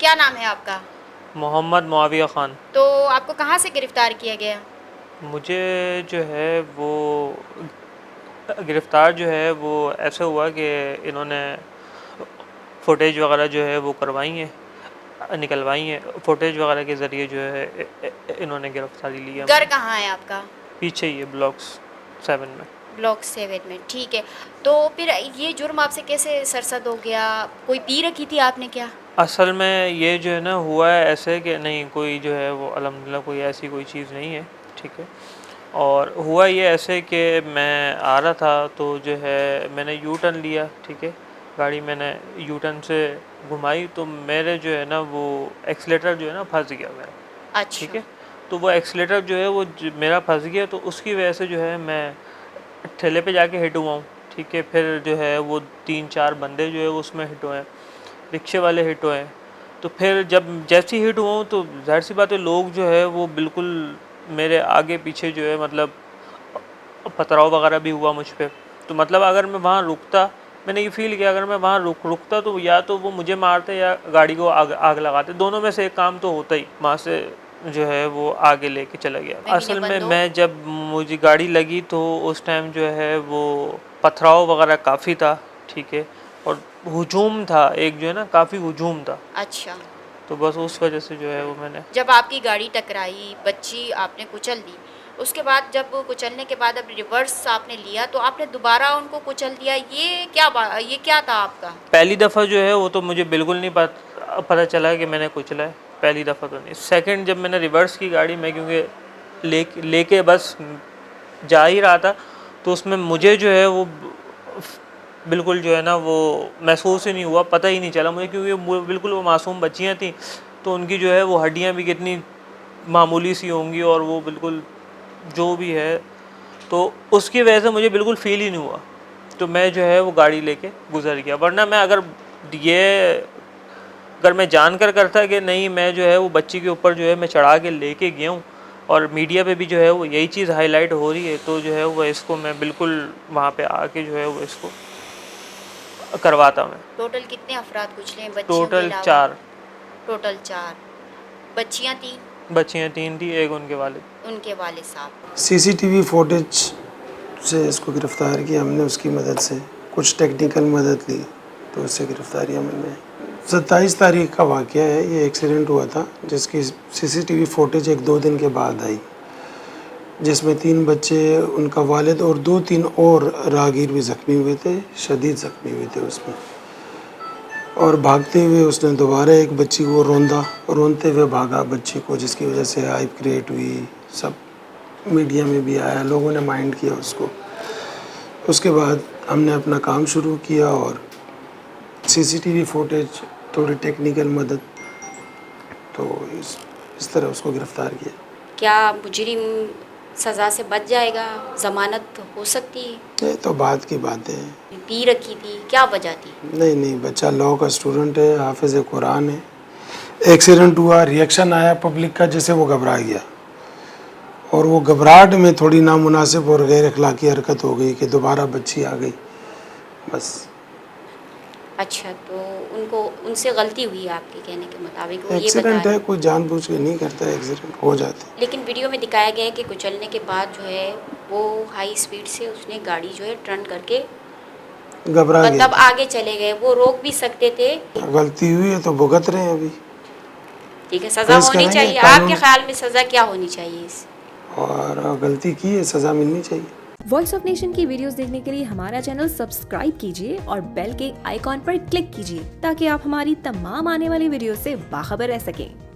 क्या नाम है आपका? मोहम्मद मुआविया ख़ान। तो आपको कहाँ से गिरफ्तार किया गया? मुझे जो है वो गिरफ़्तार जो है वो ऐसे हुआ कि इन्होंने फुटेज वगैरह जो है वो करवाई हैं, निकलवाई हैं। फुटेज वगैरह के ज़रिए जो है इन्होंने गिरफ़्तारी ली है घर हमारी। कहाँ है आपका? पीछे ही है, ब्लॉक्स 7 में। ब्लॉक 7 में, ठीक है। तो फिर ये जुर्म आपसे कैसे सरसद हो गया? कोई पी रखी थी आपने क्या? असल में ये जो है ना हुआ है ऐसे कि नहीं, कोई जो है वो अल्हम्दुलिल्लाह कोई ऐसी कोई चीज़ नहीं है, ठीक है। और हुआ ये ऐसे कि मैं आ रहा था तो जो है मैंने यू टर्न लिया, ठीक है। गाड़ी मैंने यू टर्न से घुमाई तो मेरे जो है ना वो एक्सीलेटर जो है ना फंस गया मेरा, ठीक अच्छा। है। तो वो एक्सीलेटर जो है वो मेरा फंस गया, तो उसकी वजह से जो है मैं ठेले पे जाके हिट हुआ हूँ, ठीक है। फिर जो है वो 3-4 बंदे जो है उसमें हिट हुए हैं, रिक्शे वाले हिट हुए हैं। तो फिर जब जैसे ही हिट हुआ हूँ तो ज़ाहिर सी बात है लोग जो है वो बिल्कुल मेरे आगे पीछे जो है मतलब पथराव वगैरह भी हुआ मुझ पे। तो मतलब अगर मैं वहाँ रुकता, मैंने ये फ़ील किया अगर मैं वहाँ रुकता तो या तो वो मुझे मारते या गाड़ी को आग लगाते, दोनों में से एक काम तो होता ही। वहाँ से जो है वो आगे लेके चला गया। महीने असल में बंद हो। मैं जब मुझे गाड़ी लगी तो उस टाइम जो है वो पथराव वगैरह काफ़ी था, ठीक है। और हुजूम था एक, जो है ना काफ़ी हुजूम था। अच्छा। तो बस उस वजह से जो है वो मैंने जब आपकी गाड़ी टकराई, बच्ची आपने कुचल दी, उसके बाद जब कुचलने के बाद अब रिवर्स आपने लिया तो आपने दोबारा उनको कुचल दिया, ये क्या था आपका? पहली दफ़ा जो है वो तो मुझे बिल्कुल नहीं पता चला कि मैंने कुचला है, पहली दफ़ा तो नहीं। सेकंड जब मैंने रिवर्स की गाड़ी में, क्योंकि लेके बस जा ही रहा था, तो उसमें मुझे जो है वो बिल्कुल जो है ना वो महसूस ही नहीं हुआ, पता ही नहीं चला मुझे, क्योंकि वो बिल्कुल वो मासूम बच्चियाँ थीं, तो उनकी जो है वो हड्डियाँ भी कितनी मामूली सी होंगी और वो बिल्कुल जो भी है, तो उसकी वजह से मुझे बिल्कुल फ़ील ही नहीं हुआ। तो मैं जो है वो गाड़ी लेके गुज़र गया, वरना मैं अगर मैं जानकर करता कि नहीं मैं जो है वो बच्ची के ऊपर जो है मैं चढ़ा के लेके गया हूँ और मीडिया पे भी जो है वो यही चीज़ हाईलाइट हो रही है, तो जो है वो इसको मैं बिल्कुल वहाँ पे आके जो है वो इसको करवाता मैं। टोटल कितने अफराद कुचले हैं बच्चियों के टोटल अलावा? 4 टोटल 4। बच्चियाँ 3, बच्चियाँ 3 थी, एक उनके वालिद। उनके वालिद साहब। सीसीटीवी फुटेज से इसको गिरफ़्तार किया हमने, उसकी मदद से कुछ टेक्निकल मदद ली तो उससे गिरफ़्तारी अमल में। 27 तारीख का वाक़या है, ये एक्सीडेंट हुआ था जिसकी सीसीटीवी फुटेज 1-2 दिन के बाद आई, जिसमें 3 बच्चे, उनका वालिद और 2-3 और राहगीर भी ज़ख्मी हुए थे, शदीद ज़ख्मी हुए थे उसमें। और भागते हुए उसने दोबारा एक बच्ची को रोंदते हुए भागा बच्ची को, जिसकी वजह से हाइप क्रिएट हुई, सब मीडिया में भी आया, लोगों ने माइंड किया उसको। उसके बाद हमने अपना काम शुरू किया और सीसीटीवी फुटेज, थोड़ी टेक्निकल मदद, तो इस तरह उसको गिरफ़्तार किया। क्या मुजरिम सज़ा से बच जाएगा? ज़मानत हो सकती है? ये तो बात की बातें हैं। पी रखी थी, क्या वजह थी? नहीं, बच्चा लॉ का स्टूडेंट है, हाफिज़ कुरान है। एक्सीडेंट हुआ, रिएक्शन आया पब्लिक का, जैसे वो घबरा गया और वो घबराहट में थोड़ी नामुनासिब और गैर अखलाकी हरकत हो गई कि दोबारा बच्ची आ गई, बस। अच्छा, तो उनसे गलती हुई आपके कहने के मुताबिक, वो ये बता एक्सीडेंट रहे है, हैं। कोई जानबूझ के नहीं करता, एक्सीडेंट हो जाते। लेकिन वीडियो में दिखाया गया है कि कुचलने के बाद जो है वो हाई स्पीड से उसने गाड़ी जो है टर्न करके घबरा गया तब था। आगे चले गए। वो रोक भी सकते थे। गलती हुई है तो भुगत रहे हैं अभी। ठीक है, सज़ा फेस होनी करेंगे चाहिए। आपके कानून, ख्याल में सज़ा क्या होनी चाहिए इस? और गलती की है, सज़ा मिलनी चाहिए। वॉइस ऑफ नेशन की वीडियोस देखने के लिए हमारा चैनल सब्सक्राइब कीजिए और बेल के आइकॉन पर क्लिक कीजिए ताकि आप हमारी तमाम आने वाली वीडियो से बाखबर रह सकें।